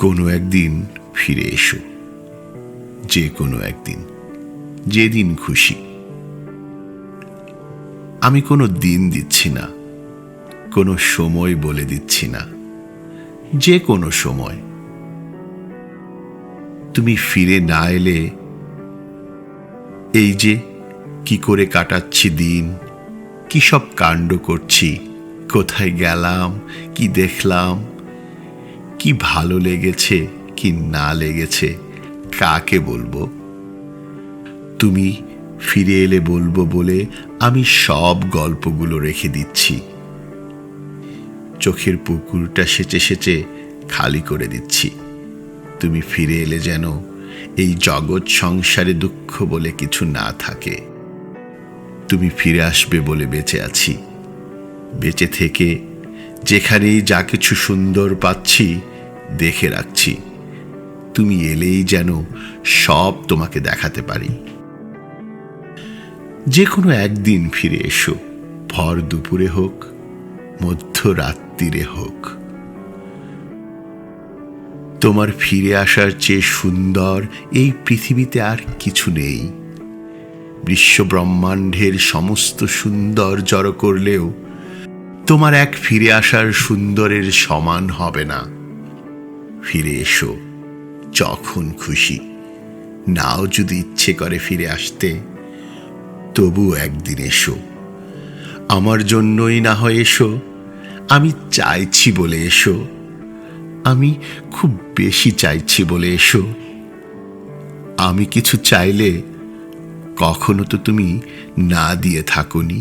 কোনো একদিন ফিরে এসো, যে কোনো একদিন, যেদিন খুশি। আমি কোনো দিন দিচ্ছি না, কোনো সময় বলে দিচ্ছি না, যে কোনো সময়। তুমি ফিরে না এলে এই যে কি করে কাটাচ্ছি দিন, কি সব কাণ্ড করছি, কোথায় গেলাম, কি দেখলাম, কি ভালো লেগেছে, কি না লেগেছে, কাকে বলবো। তুমি ফিরে এলে বলবো বলে আমি সব গল্পগুলো রেখে দিচ্ছি। চোখের পুকুরটা সেচে সেচে খালি করে দিচ্ছি। তুমি ফিরে এলে যেন এই জগৎ সংসারে দুঃখ বলে কিছু না থাকে। তুমি ফিরে আসবে বলে বেঁচে আছি। বেঁচে থেকে যেখানেই যা কিছু সুন্দর পাচ্ছি দেখে রাখছি। তুমি এলেই যেন সব তোমাকে দেখাতে পারি। যে কোনো একদিন ফিরে এসো, ভর দুপুরে হোক, মধ্যরাত্রিরে হোক। তোমার ফিরে আসার চেয়ে সুন্দর এই পৃথিবীতে আর কিছু নেই। বিশ্ব ব্রহ্মাণ্ডের সমস্ত সুন্দর জড়ো করলেও তোমার এক ফিরে আসার সুন্দরের সমান হবে না। ফিরে এসো যখন খুশি। নাও যদি ইচ্ছে করে ফিরে আসতে, তবু একদিন এসো। আমার জন্যই না হয় এসো, আমি চাইছি বলে এসো। আমি খুব বেশি চাইছি বলে এসো। আমি কিছু চাইলে কখনো তো তুমি না দিয়ে থাকোনি।